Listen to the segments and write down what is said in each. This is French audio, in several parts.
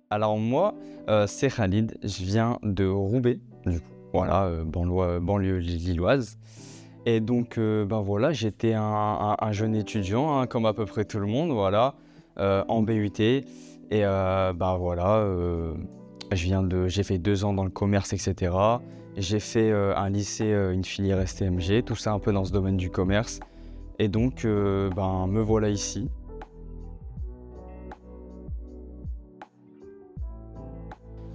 Alors moi, c'est Khalid, je viens de Roubaix, du coup, voilà, banlieue lilloise et donc ben, voilà, j'étais un jeune étudiant, hein, comme à peu près tout le monde, voilà, en BUT et bah, voilà, j'ai fait 2 ans dans le commerce et cetera. J'ai fait, un lycée, une filière STMG, tout ça un peu dans ce domaine du commerce et donc ben, me voilà ici.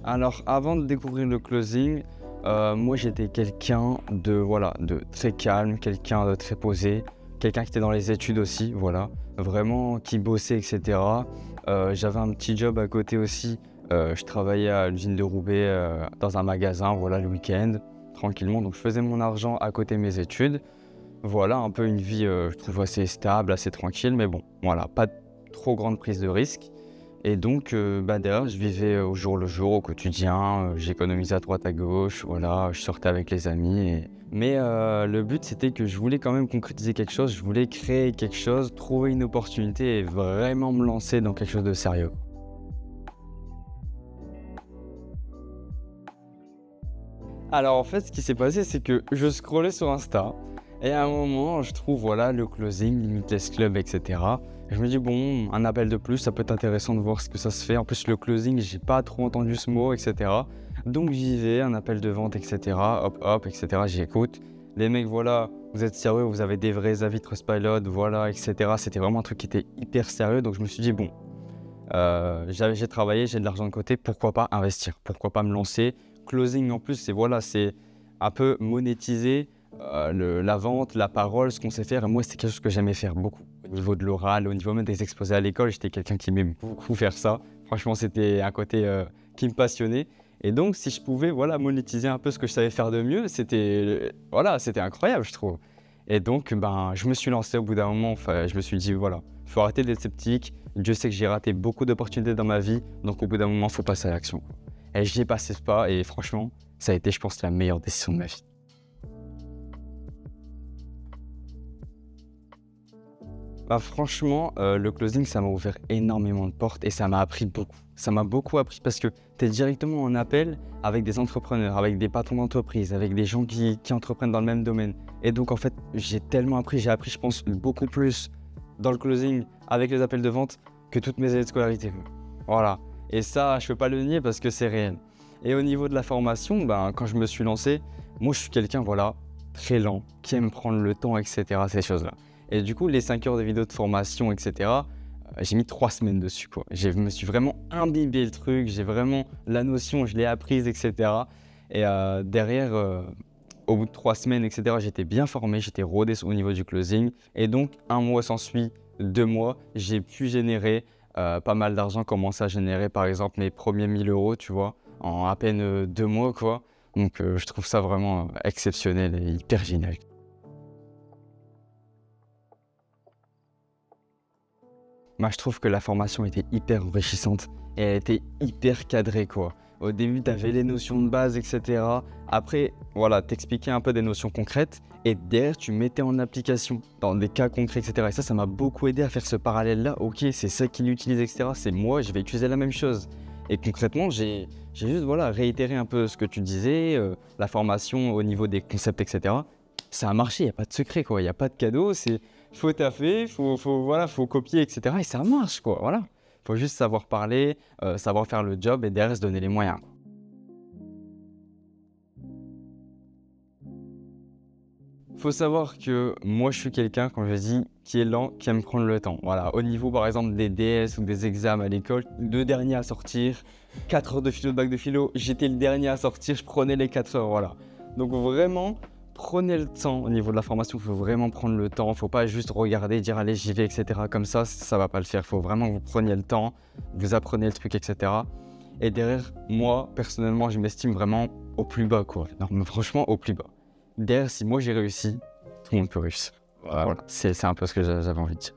Alors, avant de découvrir le closing, moi j'étais quelqu'un de, voilà, de très calme, quelqu'un de très posé, quelqu'un qui était dans les études aussi, voilà, vraiment qui bossait, et cetera. J'avais un petit job à côté aussi, je travaillais à l'usine de Roubaix, dans un magasin, voilà, le week-end, tranquillement. Donc je faisais mon argent à côté de mes études. Voilà, un peu une vie, je trouve assez stable, assez tranquille, mais bon, voilà, pas trop grande prise de risque. Et donc, bah, derrière, je vivais au jour le jour, au quotidien, j'économisais à droite à gauche, voilà, je sortais avec les amis mais le but, c'était que je voulais quand même concrétiser quelque chose, je voulais créer quelque chose, trouver une opportunité et vraiment me lancer dans quelque chose de sérieux. Alors en fait, ce qui s'est passé, c'est que je scrollais sur Insta et à un moment, je trouve voilà le closing, Limitless Club, etc. Je me dis bon, un appel de plus, ça peut être intéressant de voir ce que ça se fait. En plus, le closing, j'ai pas trop entendu ce mot, etc. Donc j'y vais, un appel de vente, etc. Hop, hop, etc. J'écoute. Les mecs, voilà, vous êtes sérieux, vous avez des vrais avis Trustpilot, voilà, etc. C'était vraiment un truc qui était hyper sérieux. Donc je me suis dit bon, j'ai travaillé, j'ai de l'argent de côté, pourquoi pas investir? Pourquoi pas me lancer? Closing en plus, c'est voilà, c'est un peu monétiser, la vente, la parole, ce qu'on sait faire et moi, c'est quelque chose que j'aimais faire beaucoup. Au niveau de l'oral, au niveau même des exposés à l'école, j'étais quelqu'un qui aimait beaucoup faire ça. Franchement, c'était un côté, qui me passionnait et donc si je pouvais, voilà, monétiser un peu ce que je savais faire de mieux, c'était, voilà, c'était incroyable, je trouve et donc ben, je me suis lancé au bout d'un moment, enfin, je me suis dit: «Voilà, faut arrêter d'être sceptique». Dieu sait que j'ai raté beaucoup d'opportunités dans ma vie, donc au bout d'un moment, il faut passer à l'action. Et j'y ai passé ce pas et franchement, ça a été, je pense, la meilleure décision de ma vie. Bah, franchement, le closing, ça m'a ouvert énormément de portes et ça m'a appris beaucoup. Ça m'a beaucoup appris parce que tu es directement en appel avec des entrepreneurs, avec des patrons d'entreprise, avec des gens qui entreprennent dans le même domaine. Et donc, en fait, j'ai tellement appris, j'ai appris, je pense, beaucoup plus dans le closing avec les appels de vente que toutes mes années de scolarité. Voilà. Et ça, je ne peux pas le nier parce que c'est réel. Et au niveau de la formation, ben, quand je me suis lancé, moi, je suis quelqu'un, voilà, très lent, qui aime prendre le temps, etc., ces choses-là. Et du coup, les 5 heures de vidéos de formation, et cetera, j'ai mis 3 semaines dessus, quoi. Je me suis vraiment imbibé le truc, j'ai vraiment la notion, je l'ai apprise, et cetera. Et derrière, au bout de 3 semaines, et cetera, j'étais bien formé, j'étais rodé au niveau du closing. Et donc, un mois s'ensuit, 2 mois, j'ai pu générer pas mal d'argent, commencer à générer, par exemple, mes premiers 1 000 €, tu vois, en à peine 2 mois, quoi. Donc, je trouve ça vraiment exceptionnel et hyper génial. Moi, je trouve que la formation était hyper enrichissante et elle était hyper cadrée, quoi. Au début, tu avais les notions de base, et cetera. Après, voilà, t'expliquais un peu des notions concrètes et derrière, tu mettais en application dans des cas concrets, et cetera. Et ça m'a beaucoup aidé à faire ce parallèle-là. Ok, c'est ça qu'il utilise, et cetera. C'est moi, je vais utiliser la même chose. Et concrètement, j'ai juste voilà, réitéré un peu ce que tu disais, la formation au niveau des concepts, et cetera. Ça a marché, il n'y a pas de secret, quoi. Il n'y a pas de cadeau, c'est faut taffer, voilà, faut copier, et cetera et ça marche, quoi, voilà. Faut juste savoir parler, savoir faire le job et derrière se donner les moyens. Faut savoir que moi, je suis quelqu'un, comme je dis, qui est lent, qui aime prendre le temps. Voilà, au niveau, par exemple, des DS ou des examens à l'école, le dernier à sortir, 4 heures de philo, de bac de philo, j'étais le dernier à sortir, je prenais les 4 heures, voilà. Donc vraiment, prenez le temps au niveau de la formation, il faut vraiment prendre le temps. Faut pas juste regarder, dire allez, j'y vais, et cetera. Comme ça va pas le faire. Il faut vraiment que vous preniez le temps, vous apprenez le truc, et cetera. Et derrière, moi, personnellement, je m'estime vraiment au plus bas, quoi. Non, mais franchement, au plus bas. Derrière, si moi j'ai réussi, tout le monde peut réussir. Voilà, c'est un peu ce que j'avais envie de dire.